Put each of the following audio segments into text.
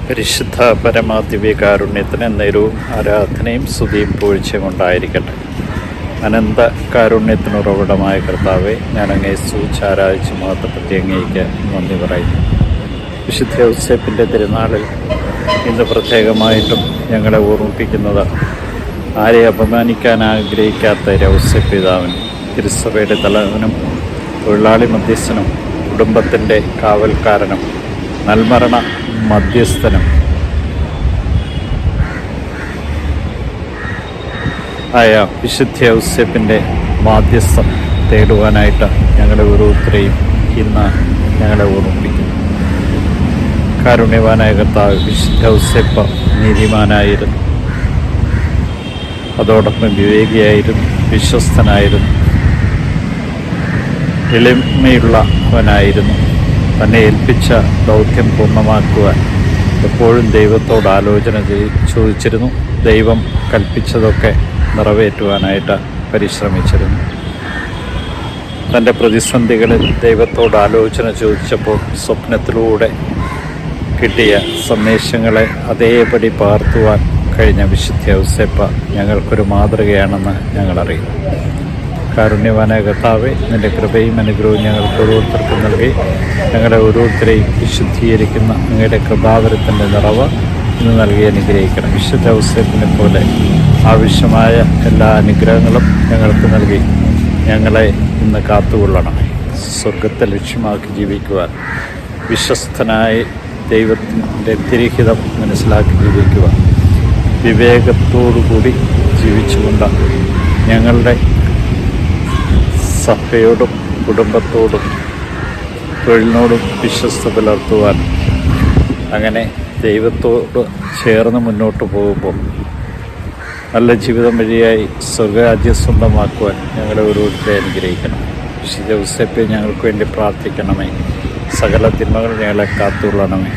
പരിശുദ്ധ പരമാദിവ്യകാരുണ്യത്തിന് നേരവും ആരാധനയും സ്തുതിയും പൂഴ്ചയും ഉണ്ടായിരിക്കട്ടെ. അനന്ത കാരുണ്യത്തിനുറവിടമായ കർത്താവെ, ഞാൻ അങ്ങയെ സൂചാരാധിച്ച് മഹത്വപ്പെടുത്തി അങ്ങേക്ക് നന്ദി പറയുന്നു. വിശുദ്ധ ഔസേപ്പിൻ്റെ തിരുനാളിൽ ഇന്ന് പ്രത്യേകമായിട്ടും ഞങ്ങളെ ഓർമ്മിപ്പിക്കുന്നത് ആരെ അപമാനിക്കാൻ ആഗ്രഹിക്കാത്ത ഔസേപ്പ് പിതാവിനും തിരുസഭയുടെ തലവനും തൊഴിലാളി മധ്യസ്ഥനും കുടുംബത്തിൻ്റെ കാവൽക്കാരനും നൽമരണ മധ്യസ്ഥനും ആയ വിശുദ്ധ ഔസേപ്പിൻ്റെ മാധ്യസ്ഥം തേടുവാനായിട്ട് ഞങ്ങളെ ഓരോരുത്തരെയും ഇന്ന് ഞങ്ങളെ ഓർമ്മിപ്പിക്കുന്നു. കാരുണ്യവാനായ കർത്താവ് വിശുദ്ധ ഔസേപ്പ് നീതിമാനായിരുന്നു, അതോടൊപ്പം വിവേകിയായിരുന്നു, വിശ്വസ്തനായിരുന്നു, എളിമയുള്ളവനായിരുന്നു. തന്നെ ഏൽപ്പിച്ച ദൗത്യം പൂർണ്ണമാക്കുവാൻ എപ്പോഴും ദൈവത്തോട് ആലോചന ചോദിച്ചിരുന്നു. ദൈവം കൽപ്പിച്ചതൊക്കെ നിറവേറ്റുവാനായിട്ട് പരിശ്രമിച്ചിരുന്നു. തൻ്റെ പ്രതിസന്ധികളിൽ ദൈവത്തോട് ആലോചന ചോദിച്ചപ്പോൾ സ്വപ്നത്തിലൂടെ കിട്ടിയ സന്ദേശങ്ങളെ അതേപടി പകർത്തുവാൻ കഴിഞ്ഞ വിശുദ്ധ ഔസേപ്പ് ഞങ്ങൾക്കൊരു മാതൃകയാണെന്ന് ഞങ്ങളറിയുന്നു. കാരുണ്യവാനായ കർത്താവേ, നിൻ്റെ കൃപയും അനുഗ്രഹവും ഞങ്ങൾക്ക് ഓരോരുത്തർക്കും നൽകി ഞങ്ങളെ ഓരോരുത്തരെയും വിശുദ്ധീകരിക്കുന്ന അങ്ങയുടെ കൃപാവരത്തിൻ്റെ നിറവ് ഇന്ന് നൽകി അനുഗ്രഹിക്കണം. വിശുദ്ധ ഔസേപ്പിനെ പോലെ ആവശ്യമായ എല്ലാ അനുഗ്രഹങ്ങളും ഞങ്ങൾക്ക് നൽകി ഞങ്ങളെ ഇന്ന് കാത്തുകൊള്ളണമേ. സ്വർഗത്തെ ലക്ഷ്യമാക്കി ജീവിക്കുവാൻ, വിശ്വസ്തനായ ദൈവത്തിൻ്റെ തിരിഹിതം മനസ്സിലാക്കി ജീവിക്കുവാൻ, വിവേകത്തോടുകൂടി ജീവിച്ചുകൊണ്ട് ഞങ്ങളുടെ സഭയോടും കുടുംബത്തോടും തൊഴിലിനോടും വിശ്വസ്ത പുലർത്തുവാൻ, അങ്ങനെ ദൈവത്തോട് ചേർന്ന് മുന്നോട്ട് പോകുമ്പോൾ നല്ല ജീവിതം വഴിയായി സ്വർഗരാജ്യം സ്വന്തമാക്കുവാൻ ഞങ്ങളെ ഓരോരുത്തരെ അനുഗ്രഹിക്കണം. വിശുദ്ധ ഔസേപ്പെ ഞങ്ങൾക്ക് വേണ്ടി പ്രാർത്ഥിക്കണമേ. സകല തിന്മകൾ ഞങ്ങളെ കാത്തുകൊള്ളണമേ.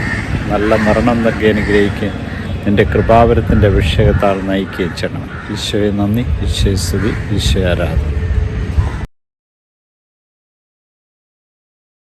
നല്ല മരണം നൽകി അനുഗ്രഹിക്കുകയും നിൻ്റെ കൃപാവരത്തിൻ്റെ അഭിഷേകത്താൽ നയിക്കുകയും ചെയ്യണം. ഈശോയെ നന്ദി, ഈശോയെ സ്തുതി, ഈശോയെ ആരാധന.